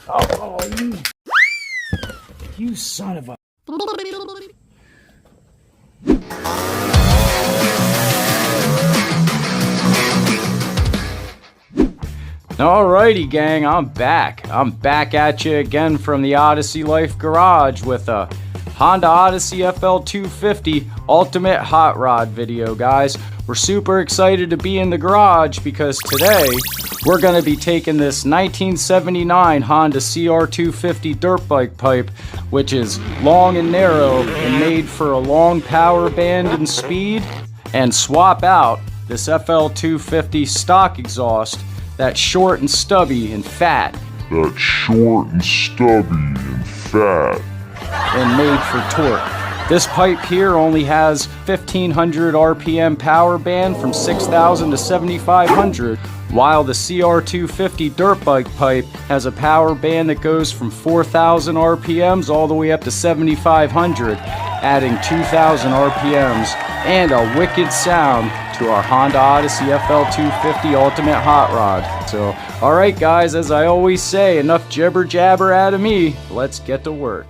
Oh, you son of a... Alrighty, gang, I'm back. I'm back at you again from the Odyssey Life garage with a Honda Odyssey FL250 Ultimate Hot Rod video, guys. We're super excited to be in the garage because today we're going to be taking this 1979 Honda CR250 dirt bike pipe, which is long and narrow and made for a long power band and speed, and swap out this FL250 stock exhaust that's short and stubby and fat. And made for torque. This pipe here only has 1500 RPM power band from 6000 to 7500, while the CR250 dirt bike pipe has a power band that goes from 4000 RPMs all the way up to 7500, adding 2000 RPMs and a wicked sound to our Honda Odyssey FL250 Ultimate Hot Rod. So, alright guys, as I always say, enough jibber jabber out of me, let's get to work.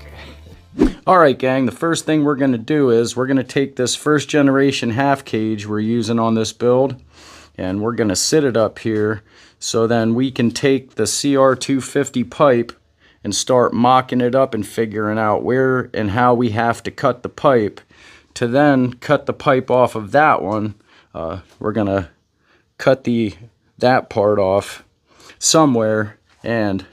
Alright gang, the first thing we're going to do is we're going to take this first generation half cage we're using on this build, and we're going to sit it up here so then we can take the CR250 pipe and start mocking it up and figuring out where and how we have to cut the pipe to then cut the pipe off of that one. We're going to cut that part off somewhere and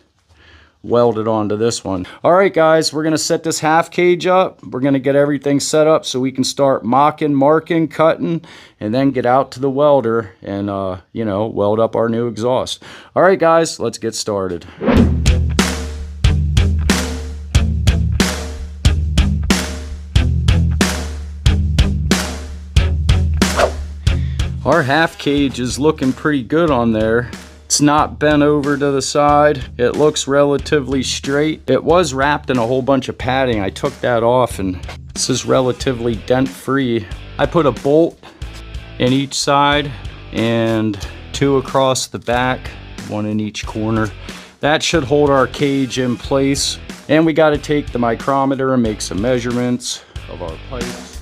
weld it onto this one. Alright guys, we're going to set this half cage up. We're going to get everything set up so we can start mocking, marking, cutting, and then get out to the welder and, you know, weld up our new exhaust. Alright guys, let's get started. Our half cage is looking pretty good on there. It's not bent over to the side. It looks relatively straight. It was wrapped in a whole bunch of padding. I took that off and this is relatively dent free. I put a bolt in each side and 2 across the back, 1 in each corner. That should hold our cage in place. And we got to take the micrometer and make some measurements of our pipes.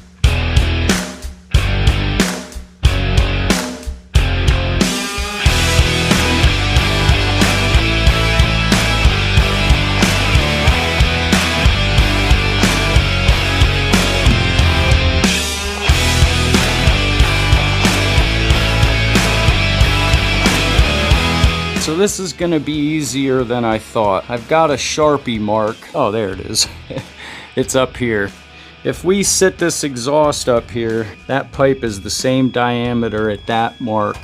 So this is going to be easier than I thought. I've got a Sharpie mark. Oh, there it is. It's up here. If we sit this exhaust up here, that pipe is the same diameter at that mark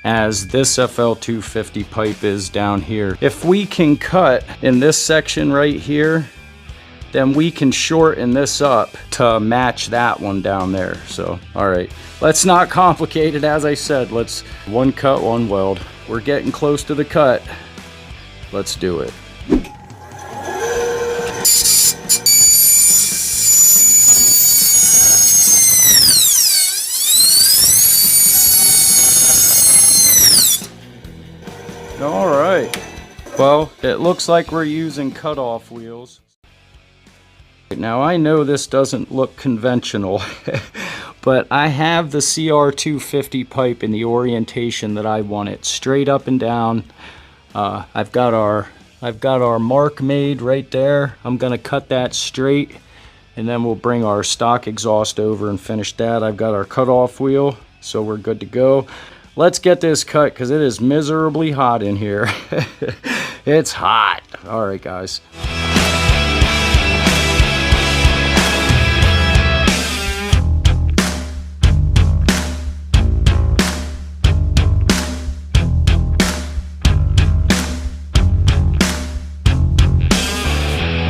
as this FL250 pipe is down here. If we can cut in this section right here, then we can shorten this up to match that one down there. So, all right, let's not complicate it. As I said, let's one cut, one weld. We're getting close to the cut. Let's do it. All right. Well, it looks like we're using cutoff wheels. Now I know this doesn't look conventional, but I have the CR250 pipe in the orientation that I want it, straight up and down. I've got our mark made right there. I'm gonna cut that straight, and then we'll bring our stock exhaust over and finish that. I've got our cutoff wheel, so we're good to go. Let's get this cut because it is miserably hot in here. It's hot. All right, guys.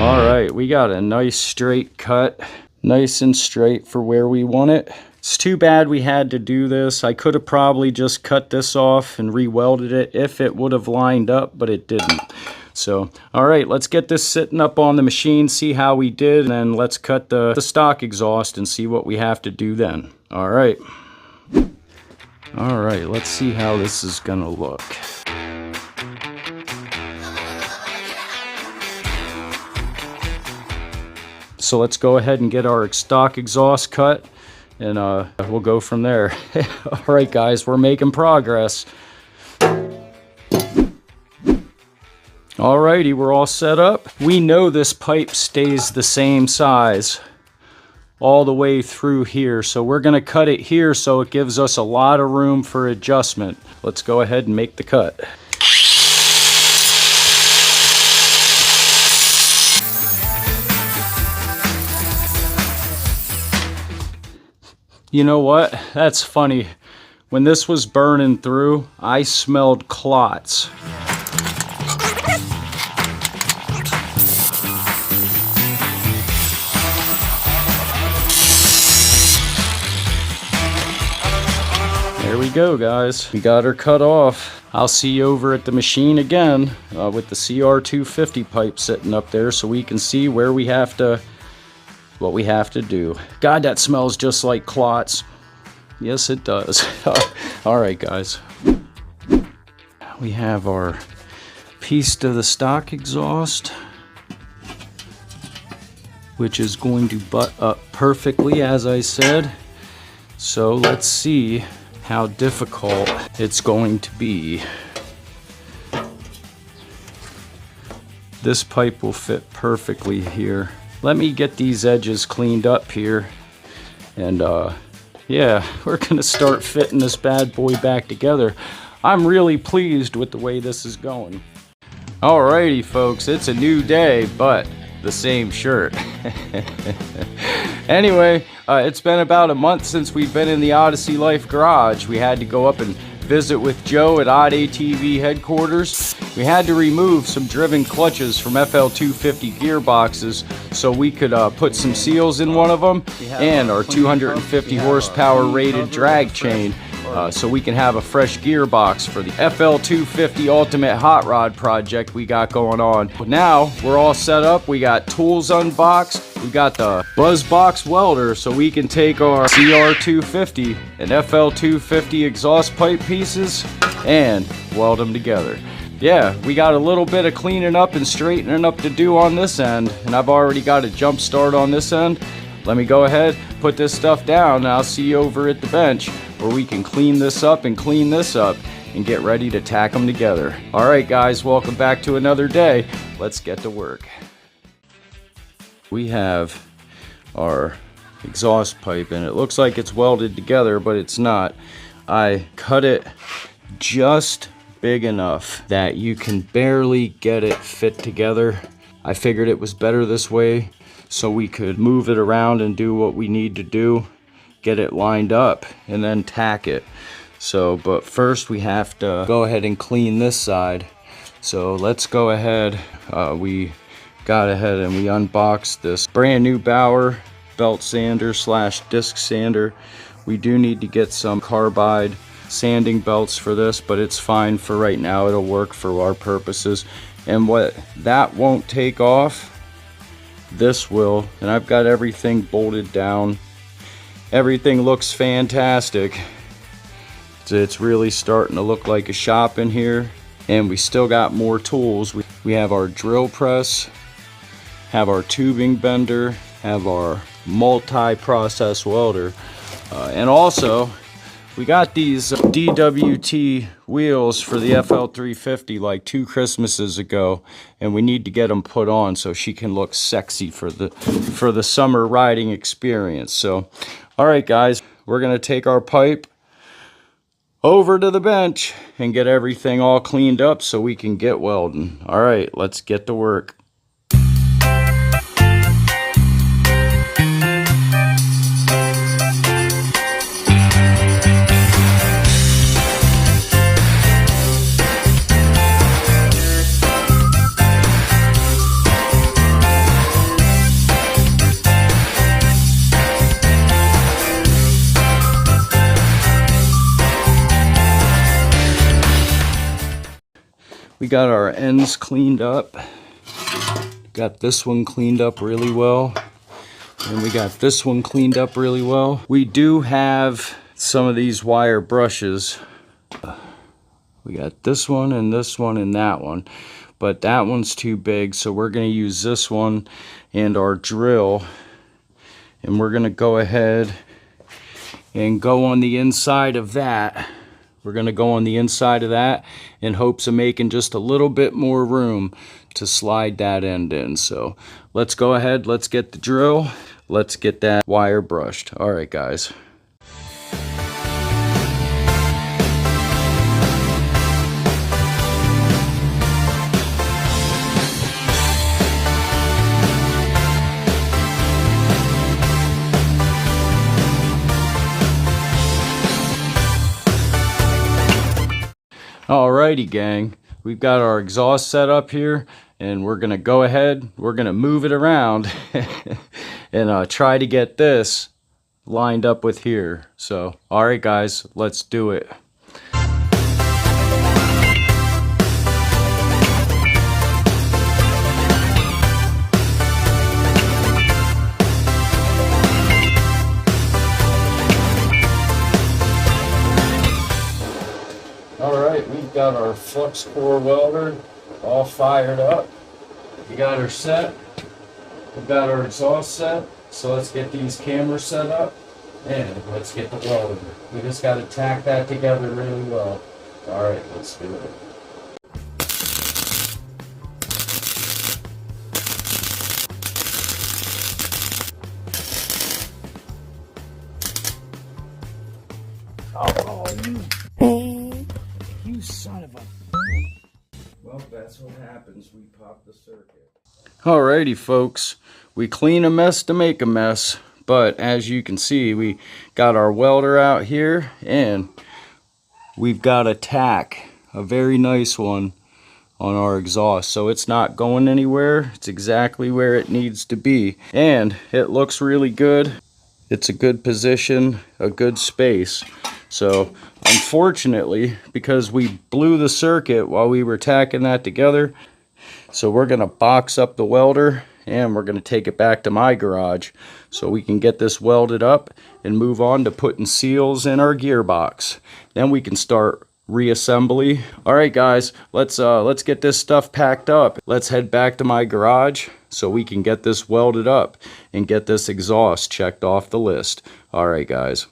Alright, we got a nice straight cut, nice and straight for where we want it. It's too bad we had to do this. I could have probably just cut this off and re-welded it if it would have lined up, but it didn't. So, alright, let's get this sitting up on the machine, see how we did, and then let's cut the stock exhaust and see what we have to do then. Alright. Alright, let's see how this is gonna look. So let's go ahead and get our stock exhaust cut, and we'll go from there. All right, guys, we're making progress. Alrighty, we're all set up. We know this pipe stays the same size all the way through here, so we're gonna cut it here so it gives us a lot of room for adjustment. Let's go ahead and make the cut. You know what? That's funny. When this was burning through, I smelled clots. There we go, guys. We got her cut off. I'll see you over at the machine again with the CR250 pipe sitting up there so we can see where we have to, what we have to do. God, that smells just like clots. Yes, it does. All right, guys. We have our piece to the stock exhaust, which is going to butt up perfectly, as I said. So let's see how difficult it's going to be. This pipe will fit perfectly here. Let me get these edges cleaned up here, and yeah, we're gonna start fitting this bad boy back together. I'm really pleased with the way this is going. Alrighty, folks, it's a new day, but the same shirt. Anyway, it's been about a month since we've been in the Odyssey Life garage. We had to go up and visit with Joe at Odd ATV headquarters. We had to remove some driven clutches from FL250 gearboxes so we could put some seals in one of them, and our 250 horsepower rated drag chain so we can have a fresh gearbox for the FL250 Ultimate Hot Rod project we got going on. Now we're all set up. We got tools unboxed. We got the BuzzBox welder so we can take our CR250 and FL250 exhaust pipe pieces and weld them together. Yeah, we got a little bit of cleaning up and straightening up to do on this end, and I've already got a jump start on this end. Let me go ahead, put this stuff down, and I'll see you over at the bench where we can clean this up and get ready to tack them together. All right, guys, welcome back to another day. Let's get to work. We have our exhaust pipe, and it looks like it's welded together, but it's not. I cut it just big enough that you can barely get it fit together. I figured it was better this way so we could move it around and do what we need to do, get it lined up, and then tack it. So, but first we have to go ahead and clean this side. So let's go ahead. We got ahead and we unboxed this brand new Bauer belt sander slash disc sander. We do need to get some carbide sanding belts for this, but it's fine for right now. It'll work for our purposes. And what that won't take off, this will. And I've got everything bolted down. Everything looks fantastic. It's really starting to look like a shop in here. And we still got more tools. We have our drill press, have our tubing bender, have our multi-process welder, and also we got these DWT wheels for the FL350 like 2 Christmases ago, and we need to get them put on so she can look sexy for the summer riding experience. So, all right, guys, we're gonna take our pipe over to the bench and get everything all cleaned up so we can get welding. All right, let's get to work. We got our ends cleaned up. Got this one cleaned up really well. And we got this one cleaned up really well. We do have some of these wire brushes. We got this one and that one. but that one's too big, so we're going to use this one and our drill, and we're going to go ahead and go on the inside of that. We're going to go on the inside of that in hopes of making just a little bit more room to slide that end in. So let's go ahead, let's get the drill, let's get that wire brushed. All right, guys. Alrighty, gang, we've got our exhaust set up here, and we're gonna go ahead, we're gonna move it around and try to get this lined up with here. So alright guys, let's do it. Alright, we've got our flux core welder all fired up. We got her set. We've got our exhaust set. So let's get these cameras set up and let's get the welder. We just got to tack that together really well. Alright, let's do it. Oh, you son of a... Well, that's what happens. We pop the circuit. Alrighty, folks. We clean a mess to make a mess. But as you can see, we got our welder out here, and we've got a tack, a very nice one, on our exhaust. So it's not going anywhere. It's exactly where it needs to be. And it looks really good. It's a good position, a good space. So unfortunately, because we blew the circuit while we were tacking that together, so we're going to box up the welder and we're going to take it back to my garage so we can get this welded up and move on to putting seals in our gearbox. Then we can start reassembly. All right, guys, let's get this stuff packed up. Let's head back to my garage so we can get this welded up and get this exhaust checked off the list. All right, guys.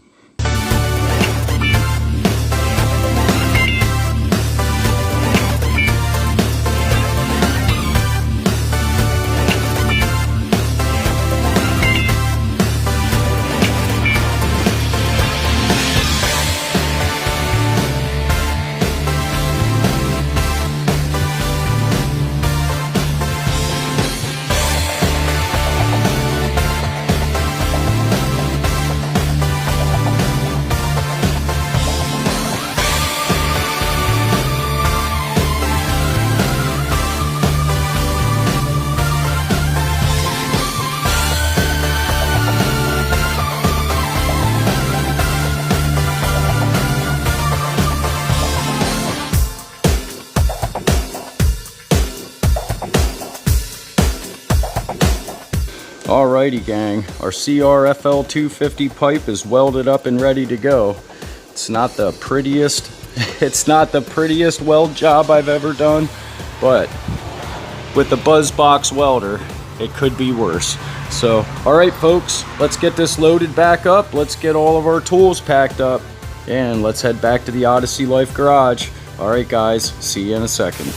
Alrighty, gang, our CR FL250 pipe is welded up and ready to go. It's not the prettiest weld job I've ever done, but with the BuzzBox welder, it could be worse. So, alright folks, let's get this loaded back up, let's get all of our tools packed up, and let's head back to the Odyssey Life garage. Alright guys, see you in a second.